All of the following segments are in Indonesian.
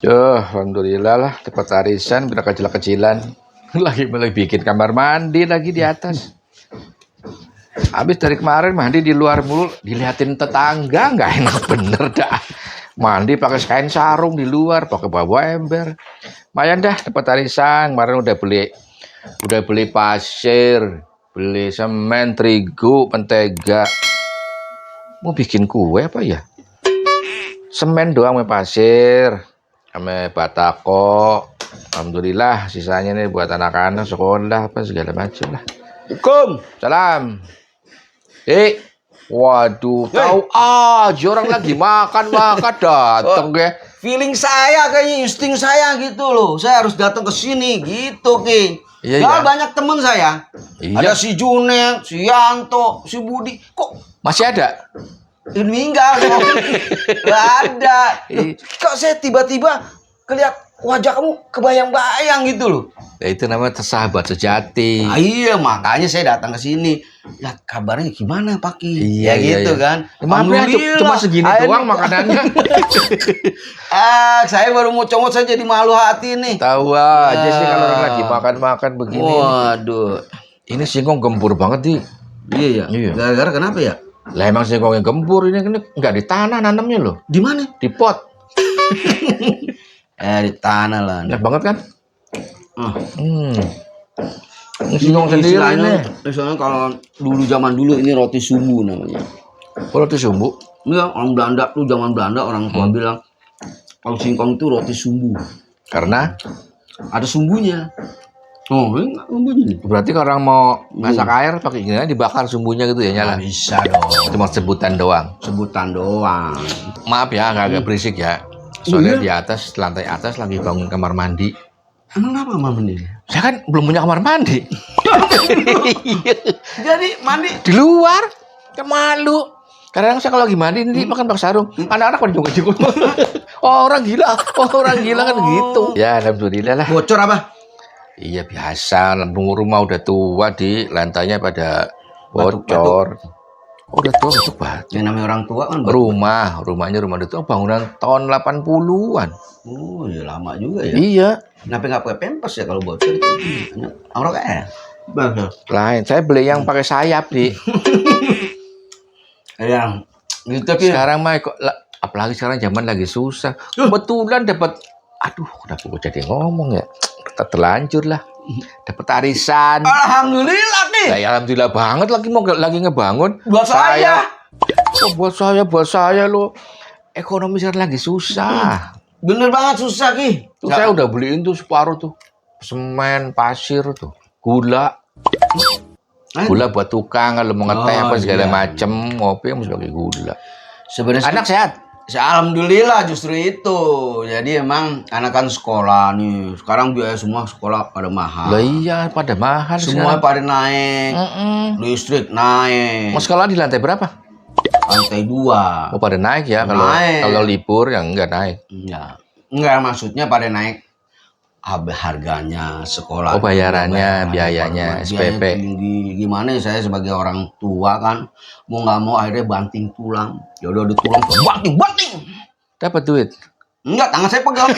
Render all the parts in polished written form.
Alhamdulillah lah, dapat arisan berangkat kecil-kecilan. Lagi bikin kamar mandi lagi di atas. Habis dari kemarin mandi di luar mulu, dilihatin tetangga nggak enak bener dah. Mandi pakai kain sarung di luar, pakai bawa ember. Lumayan dah dapat arisan. Kemarin udah beli pasir, beli semen, terigu, mentega. Mau bikin kue apa ya? Semen doang sama pasir, sama batako. Alhamdulillah sisanya nih buat anak-anak sekolah apa segala macam lah. Salam. Waduh, tahu aja orang lagi makan datang ya. Feeling saya kayaknya, insting saya gitu loh. Saya harus datang ke sini gitu, Ki. Iya, Nah, iya. banyak temen saya. Iya. Ada si Junet, si Yanto, si Budi. Kok Masih ada? meninggal? Gak ada. Loh, kok saya tiba-tiba kelihat wajah kamu kebayang-bayang gitu loh. Ya, itu namanya sahabat sejati. Nah, iya, makanya saya datang ke sini. Ya, kabarnya gimana, Pak Ki? Iya, Ya gitu iya. kan. Ya, maaf ya, cuma segini doang makanannya. Saya baru mau comot, saya jadi malu hati nih. Tahu aja sih kalau orang lagi makan-makan begini. Waduh. Ini singkong gembur banget nih. Iya ya. Iya. Gara-gara kenapa ya? Lah emang singkongnya gembur ini nggak di tanah nanamnya loh, Di mana? di pot. Di tanah lah. Enak banget kan? Ah. Ini singkong sendiri ini. Misalnya kalau zaman dulu ini roti sumbu namanya. Roti sumbu. Iya, orang Belanda tuh, zaman Belanda orang tua bilang kalau singkong itu roti sumbu. Karena Ada sumbunya. Oh, enggak sumbunya. berarti kalau orang mau masak air pakai gini dibakar sumbunya gitu ya nyala. Bisa dong. Cuma sebutan doang. Sebutan doang. Maaf ya agak berisik ya. Soalnya di atas, lantai atas lagi bangun kamar mandi. Emang apa mama ini? Saya kan belum punya kamar mandi. Jadi mandi Di luar, kan malu. Kadang saya kalau lagi mandi ini makan pakai sarung. Anak-anak pada jenguk-jenguk. Orang gila kan gitu. Ya alhamdulillah lah. bocor apa? Iya biasa, rumah udah tua di lantainya pada bocor. Oh, udah tua batuk batu. Yang namanya orang tua kan. Rumahnya rumah udah tua bangunan tahun 80-an. Oh, ya lama juga ya. Iya. Kenapa nggak pakai pampers ya kalau bocor itu? Orang Lain, saya beli yang pakai sayap di. yang gitu tapi Sekarang mah apalagi sekarang zaman lagi susah. Kebetulan dapat, aduh, kenapa gue jadi ngomong ya? Kita terlanjur lah. Dapat arisan. alhamdulillah nih. Ya, alhamdulillah banget lagi ngebangun. Buat saya. Oh, buat saya lo. Ekonomi sekarang lagi susah. Bener banget susah Ki. Tuh saya udah beliin tuh separuh tuh. Semen, pasir tuh. Gula buat tukang kalau mau ngeteh apa segala macem, ngopi mesti pakai gula. Sebenarnya Anak sehat. alhamdulillah justru itu. Jadi emang anak kan sekolah nih. Sekarang biaya semua sekolah pada mahal. Lah iya pada mahal Semua sekarang. pada naik. Listrik naik. Mau sekolah di lantai berapa? Lantai 2. Oh pada naik ya Naik. kalau libur yang enggak naik. Iya. Enggak, maksudnya pada naik harganya sekolah. Oh bayarannya, biayanya, SPP. Tinggi. Gimana ya, saya sebagai orang tua kan mau nggak mau akhirnya banting tulang. Ya udah ada tulang banting. Dapat duit. Enggak, tangan saya pegang.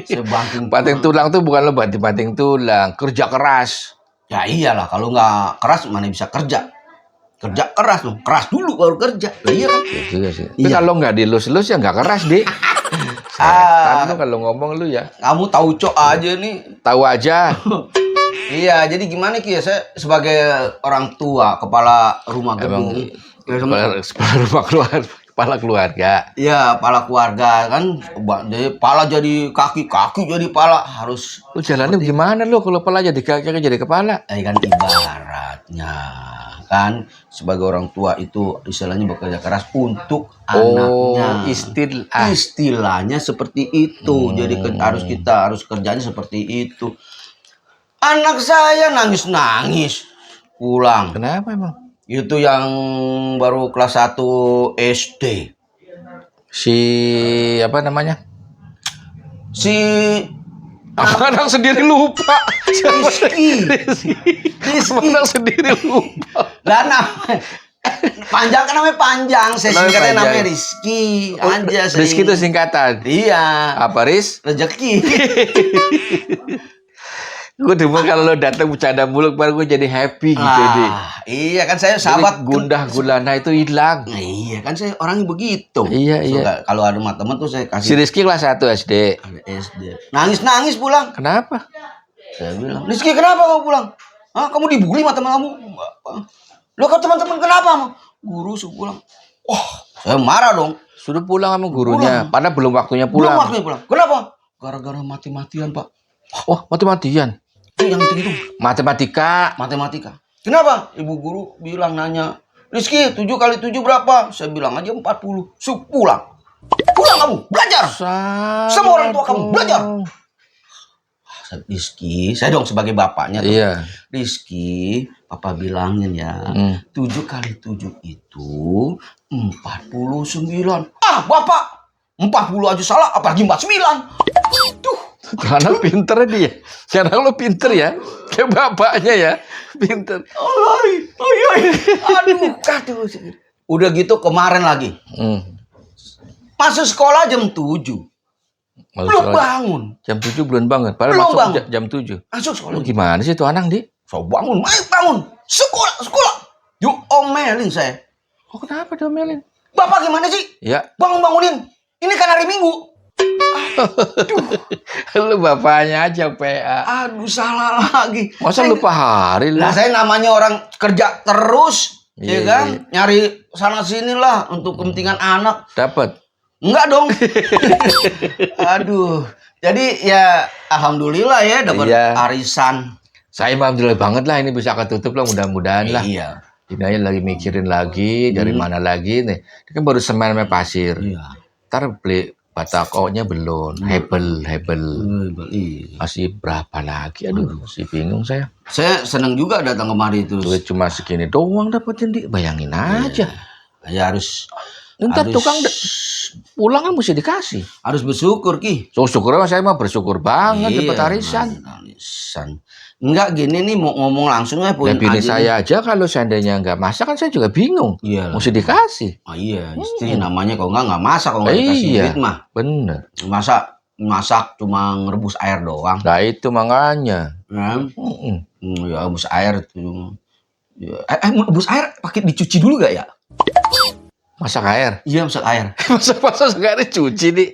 Saya Banting tulang tuh bukan lo banting tulang, kerja keras. Ya iyalah, kalau nggak keras mana bisa kerja. Kerja keras loh, keras dulu baru kerja. Lah iya kan? Ya juga sih. Tapi Iya. kalau nggak dilus-lus ya nggak keras, Dik. Setan lu kalau ngomong lu ya. Kamu tahu cok aja nih. Tahu aja. Iya, jadi gimana Ki ya, saya sebagai orang tua, kepala rumah Emang gedung. Ya, sama- kepala keluarga. Iya, kepala keluarga kan, jadi kepala jadi kaki jadi kepala harus. Lu jalannya gimana lu kalau kepala jadi kaki jadi kepala? Kan ibaratnya kan sebagai orang tua itu istilahnya bekerja keras untuk anaknya. Istilahnya seperti itu. Jadi kita harus kerjanya seperti itu. Anak saya nangis pulang. Kenapa emang? Itu yang baru kelas 1 SD. Si apa namanya? Si Anak sendiri lupa. Rizky. Anak sendiri lupa. Lah Panjang kan namanya panjang. Saya Namanya singkatnya panjang. namanya Rizky. Aja sering. Rizky itu singkatan. Iya. Apa Riz? Rezeki. Gue demen kalau lo datang bercanda mulu, baru gue jadi happy gitu deh. Iya kan saya Jadi sahabat gundah gulana itu hilang. Nah, iya kan saya orangnya begitu. Iya, iya. Kalau ada sama temen tuh saya Si kasih Rizky kelas 1 SD. ada SD. Nangis pulang. Kenapa? Saya bilang, Rizky kenapa kamu pulang? Hah, kamu dibully sama teman kamu? Lo kok teman-teman kenapa? Ma? Guru suruh pulang. Wah, saya marah dong. Sudah pulang sama gurunya. Padahal belum waktunya pulang. Belum waktunya pulang. Kenapa? Gara-gara mati-matian, Pak. Wah, mati-matian. Itu yang itu. Matematika. Matematika. Kenapa? Ibu guru bilang nanya, Rizky 7 kali 7 berapa? Saya bilang aja 40. Pulang. Pulang kamu, belajar. Semua orang tua kamu, belajar. Rizky, saya dong sebagai bapaknya tuh. Iya. Rizky, papa bilangin ya, 7 kali 7 itu 49. Ah, bapak, 40 aja salah, apalagi 49. Tuh. Karena pinter dia. Karena lo pinter ya. Kayak bapaknya ya. Pinter. Aduh. Udah gitu kemarin lagi. Masuk sekolah jam 7. Belum bangun. Jam 7 belum bangun. Padahal Belum masuk bangun. jam 7. Masuk sekolah. Lo gimana sih tuh anak, Di? So bangun, bangun. Sekolah. Yuk omelin saya. Oh, kenapa diomelin? Bapak gimana sih? Ya. Bangunin. Ini kan hari Minggu. Lu bapaknya aja PA. Aduh, salah lagi. Masa lupa hari Nah, lah. saya namanya orang kerja terus, Iya, ya kan? Nyari sana sini lah untuk kepentingan anak. Dapat. Enggak dong. Aduh. Jadi ya alhamdulillah ya dapat Iya. arisan. Saya alhamdulillah banget lah ini bisa ketutup lah, mudah-mudahan lah. Iya. Ini aja lagi mikirin lagi dari mana lagi nih. Ini kan baru semen sama pasir. Iya. Ntar beli batakonya belum. Hebel. Iya. Masih berapa lagi? Aduh, masih bingung saya. Saya senang juga datang kemari terus. Duit cuma segini doang dapetin, Di. Bayangin aja. Ya harus Ntar tukang pulang kan mesti dikasih. harus bersyukur Ki. So, syukurnya saya mah bersyukur banget Iya, dapat arisan. arisan. Enggak gini nih mau ngomong langsung ya poin Dan bini aja saya aja kalau seandainya nggak masak kan saya juga bingung. Iya lah. Mesti dikasih. Oh iya, istri namanya kalau nggak masak, kalau nggak dikasih Iya. duit mah. Bener. Masak cuma ngerebus air doang. Nah itu makanya. Ya, Mm-mm. ya rebus air tuh. Ya. Rebus air pakai dicuci dulu gak ya? Masak air. Iya, masak air. Masak air dicuci, Di.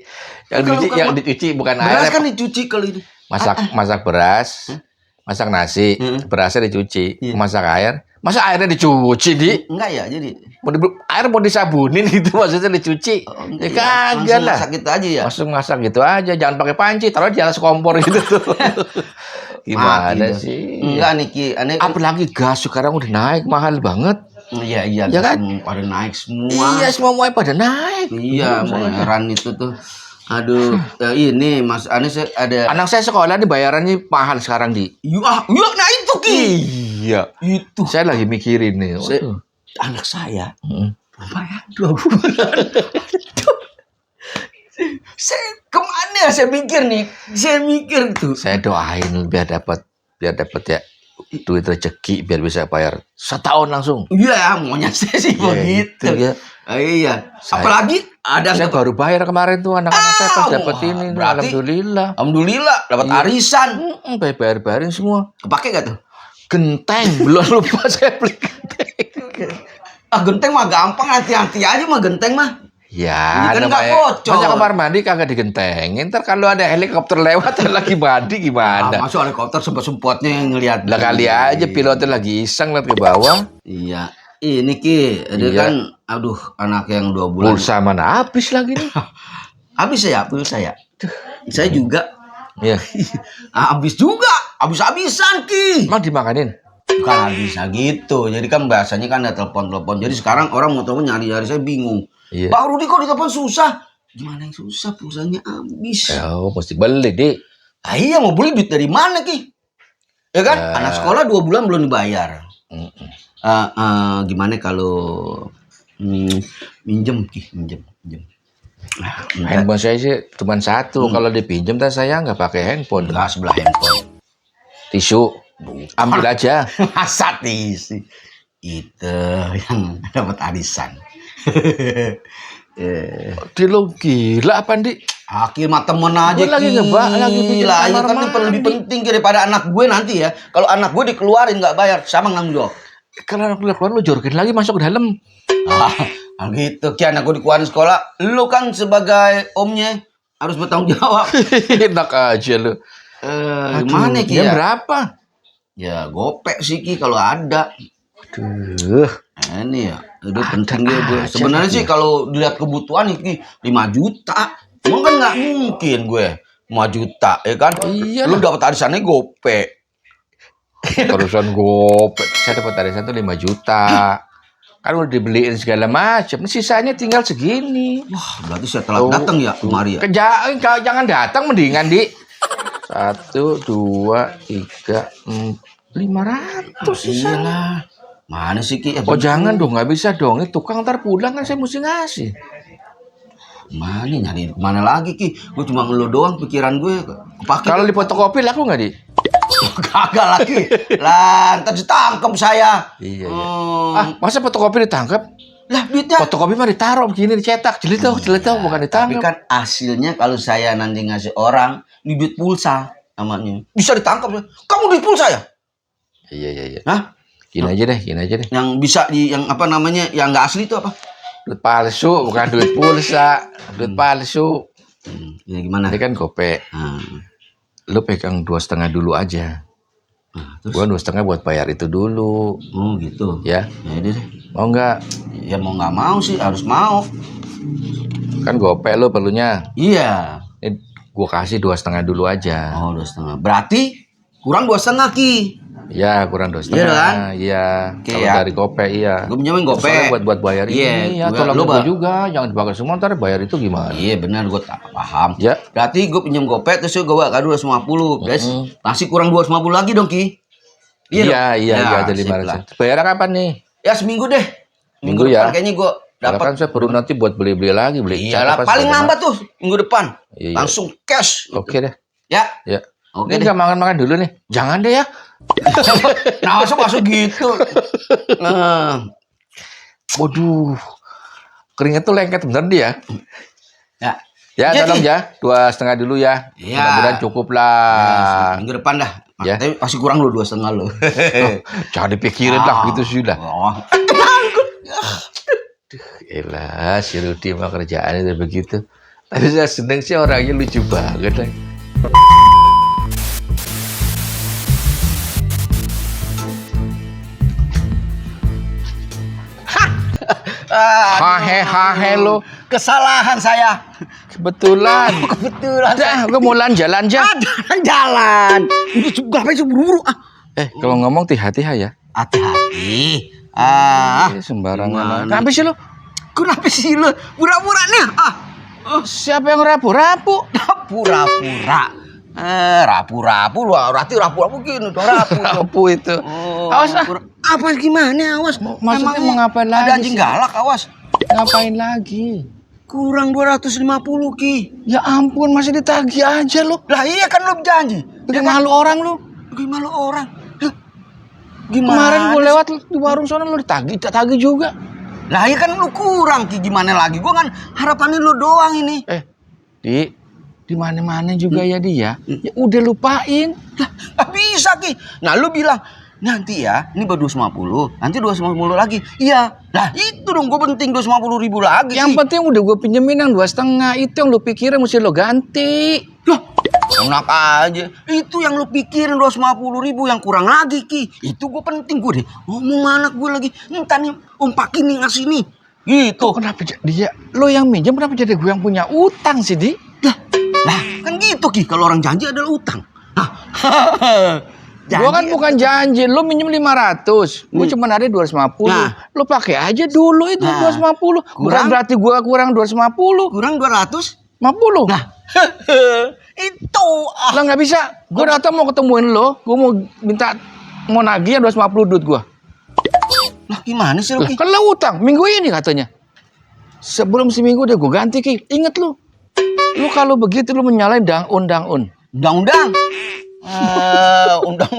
Yang dicuci bukan Beras air. kan dicuci kalau ini. Masak beras. Masak nasi. Berasnya dicuci. Masak air. Masa airnya dicuci, Di? Enggak ya, jadi. Air mau disabunin gitu maksudnya dicuci. Ya kagak lah. Masak gitu aja ya. Langsung masak gitu aja, jangan pakai panci, taruh di atas kompor gitu tuh. Gimana Mati sih? Enggak nih Ki, aneh. Apalagi gas sekarang udah naik mahal banget. Iya, Ya gas kan? pada naik semua. Iya, semua pada naik. Iya, heran itu tuh. Aduh, ya ini Mas Anies ada. Anak saya sekolah nih bayarannya mahal sekarang, Di. Nah itu Ki. Iya. Itu. Saya lagi mikirin nih. Anak saya Mm. bayar 2 bulan. Saya kemana? Saya mikir tuh. Saya doain biar dapat ya duit rezeki biar bisa bayar setahun langsung. Iya, maunya saya sih begitu. Gitu, ya. Iya. Apalagi ada Saya baru bayar kemarin tuh anak-anak saya pas dapat ini. berarti- Alhamdulillah. dapat arisan. Bayar-bayarin semua. Kepake gak tuh? Genteng, belum lupa saya beli genteng. Genteng mah gampang, hati-hati aja mah genteng mah. Ya, Ini kan nggak namanya. bocor. Masa kamar mandi kagak digentengin. Ntar kalau ada helikopter lewat lagi mandi gimana? Masuk helikopter sempot-sempotnya ngelihat. Lah kali aja pilotnya lagi iseng lihat ke bawah. Iya. Ini Ki, ada Iya. kan aduh anak yang 2 bulan. Pulsa mana habis lagi nih? Habis ya pulsa ya. Saya juga Iya. habis juga, habis-habisan Ki. Emang dimakanin? Bukan habis gitu. Jadi kan biasanya kan ada telepon-telepon. Jadi sekarang orang mau telepon nyari-nyari saya bingung. Iya. Pak Rudi kok ditelepon susah? Gimana yang susah? Pulsanya habis. Oh, mesti beli, Dik. Iya mau beli duit dari mana Ki? Ya kan? Anak sekolah 2 bulan belum dibayar. Gimana kalau minjem Ki? Minjem. Handphone saya sih cuma satu. Kalau dipinjam dan saya nggak pakai handphone. Enggak sebelah handphone. Tisu. Ambil aja. Masa sih. Itu yang dapat arisan. Di lo gila apa, Di? Akhir mah temen aja. Gue lagi ngebak, lagi bikin lah, kamar kan ini lebih mandi. penting daripada anak gue nanti ya. Kalau anak gue dikeluarin nggak bayar, sama nggak jawab. Kalau anak keluar lu jorkin lagi masuk ke dalam. Ah, gitu. Ki anak gue dikeluarin sekolah, lu kan sebagai omnya harus bertanggung jawab. Enak aja lu. Gimana Ki Jam ya? berapa? Ya gopek sih Ki kalau ada. Aduh. Nah, ini ya, itu Ada penting dia gue. aja Sebenarnya lagi sih ya. kalau dilihat kebutuhan Ki 5 juta. Emang kan nggak mungkin gue 5 juta, ya kan? Iya Lu lah. dapat arisannya gopek. Terusan gopek. Saya dapat arisan tuh 5 juta. Kan udah dibeliin segala macam. Sisanya tinggal segini. Wah, berarti saya telat datang ya kemari ya. Jangan datang mendingan, Di. 1, 2, 3, 500 sisa. Iyalah. Mana sih Ki? Oh jangan dong, nggak bisa dong. Ini tukang ntar pulang kan saya mesti ngasih. Mana nyari kemana lagi Ki? Gue cuma ngeluh doang pikiran gue. Kepake. Kalau di fotokopi laku nggak, Di? Kagak lagi. Lah, ntar ditangkap saya. Iya. Hmm. Masa fotokopi ditangkap? Lah, duitnya. Fotokopi mah ditaruh begini, dicetak, jelito, bukan Tapi ditangkap. kan hasilnya kalau saya nanti ngasih orang, ini duit pulsa namanya. Bisa ditangkap. Kamu duit pulsa ya? Iya. Hah? Gini aja deh. Yang bisa yang apa namanya? Yang nggak asli itu apa? Duit palsu, bukan duit pulsa. Duit palsu. Ya gimana? Ini kan gopek. Nah, Lu pegang 2,5 dulu aja. terus? Gua 2,5 buat bayar itu dulu. Oh gitu. Ya, Ya udah deh. mau nggak? Ya mau nggak mau sih harus mau. Kan gopek lu perlunya. Iya. Ini gua kasih 2,5 dulu aja. Oh 2,5. Berarti kurang 2,5 Ki. Ya, kurang 2,5. Iya kan? Iya. Oke, Kalau ya. dari gopek iya. Gue pinjamin Soalnya gopek. buat bayar Iya, ini ya, gua- tolong lu, gue Bang. juga, jangan dipakai semua ntar bayar itu gimana? Iya benar gue tak paham. Ya. Berarti gue pinjam gopek terus gue bawa kado 250. Guys, masih kurang 250 lagi dong Ki. Iya, dong? Ya, ada sip lah. 500. Bayar kapan nih? Ya seminggu deh. Minggu depan ya? kayaknya gue Karena dapat. kan saya perlu nanti buat beli-beli lagi, beli cat Iyalah apa paling segala lambat tuh minggu depan. Iya. Langsung cash. macam. Oke deh. Ya. Ya. Oke Ini deh. nggak makan-makan dulu nih. Jangan deh ya. Nah, masuk gitu. Nah, Waduh. Keringet tuh lengket bener dia. ya. Ya, Jadi- tolong ya. 2,5 dulu ya. Iya. Mudah-mudahan cukup lah. Minggu depan dah. Ya. Tapi masih kurang lo 2,5 lo. Jangan dipikirin lah gitu sudah. Oh. Elah, si Rudi mah kerjaannya udah begitu. Tapi saya seneng sih orangnya lucu banget lah. Hahe lo. Kesalahan saya. Kebetulan. Kebetulan. Dah, gue mau jalan aja. Jalan. Udah juga apa sih buru-buru ah. Kalau ngomong hati-hati ya. Hati-hati. Ah. Sembarangan. Gimana? Kenapa sih lo? Kenapa sih lu? Pura-pura nih. Ah. Siapa yang rapu-rapu? Pura-pura. Rapu-rapu lu. Berarti rapu-rapu gini dong rapu. Rapu itu. Oh, Awas ah. Apa gimana awas? Maksudnya Emangnya mau ngapain ada lagi anjing sih? galak awas. Ngapain lagi? Kurang 250 Ki. Ya ampun, masih ditagih aja lo. Lah iya kan lu janji. Bikin malu orang lo. Gimana lu orang? Lah, gimana? Kemarin gue lewat di warung sana lo ditagih juga. Lah iya kan lu kurang Ki, gimana lagi? Gua kan harapannya lu doang ini. Di mana-mana juga ya dia. Ya udah lupain. Lah, nggak bisa Ki. Nah lu bilang nanti ya, ini baru 250, nanti 250 lagi. Iya. Lah itu dong gue penting 250 ribu lagi. Yang penting udah gue pinjemin yang 2,5 itu yang lu pikirin mesti lo ganti. Lah, enak aja. Itu yang lu pikirin 250 ribu yang kurang lagi Ki. Itu gue penting gue deh. Ngomong anak gue lagi. Entar nih om Pak ini ngasih nih. Gitu. Kenapa dia lo yang minjem kenapa jadi gue yang punya utang sih di? Lah kan gitu Ki. Kalau orang janji adalah utang. Nah. Gue kan bukan janji, lo minjem 500, gue cuma ada 250. Nah. Lo pakai aja dulu itu Nah. 250. Bukan Kurang? berarti gue kurang 250. Kurang 200. 50. Nah. Itu. Ah. Lah nggak bisa. Gue datang mau ketemuin lo, gue mau mau nagih yang 250 duit gue. Lah gimana sih lu Lah Ki? kan lo utang minggu ini katanya. Sebelum seminggu udah gue ganti Ki. Ingat lo. Lo kalau begitu lo menyalain dang-un. Undang-undang. Undang.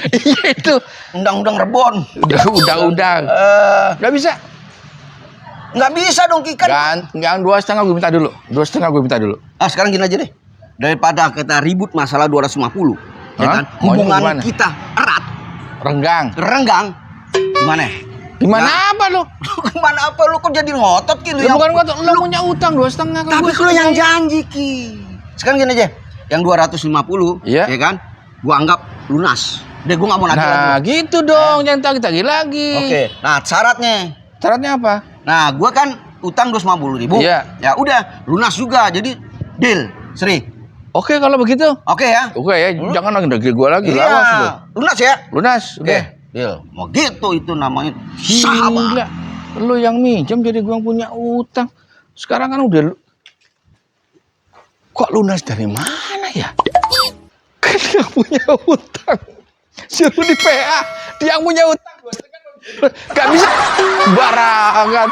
Iya itu. Undang-undang Rebon. Undang-undang. Nggak bisa. Nggak bisa dong Ki, kan. Yang 2,5 gue minta dulu. 2,5 gue minta dulu. Sekarang gini aja deh. Daripada kita ribut masalah 250, ya kan? Maunya Hubungan gimana? kita erat, Renggang. gimana? Gimana Nah. apa lu? Gimana apa lu kok jadi ngotot Ki? Lu bukan ngotot, lu punya utang 2,5 ke Tapi gua. lu yang janji Ki. Sekarang gini aja. Yang 250, Iya. ya kan? Gua anggap lunas. Deh gua nggak mau nagih Nah, lagi. gitu dong, jangan tagih-tagih lagi. Oke. Nah, syaratnya. Syaratnya apa? Nah, gua kan utang 250.000. Iya. Ya udah, lunas juga. Jadi deal, Sri. Oke kalau begitu. Oke ya? Oke ya, jangan lagi dagih gua lagi. Iya. Lawas lu. Lunas ya? Lunas, Oke. udah. Deal. Mau gitu itu namanya sahabat. Gila. Lu yang minjem jadi gua yang punya utang. Sekarang kan udah kok lunas dari mana ya? Kan dia punya utang. Suruh di PA, dia yang punya utang. Gak bisa barangan.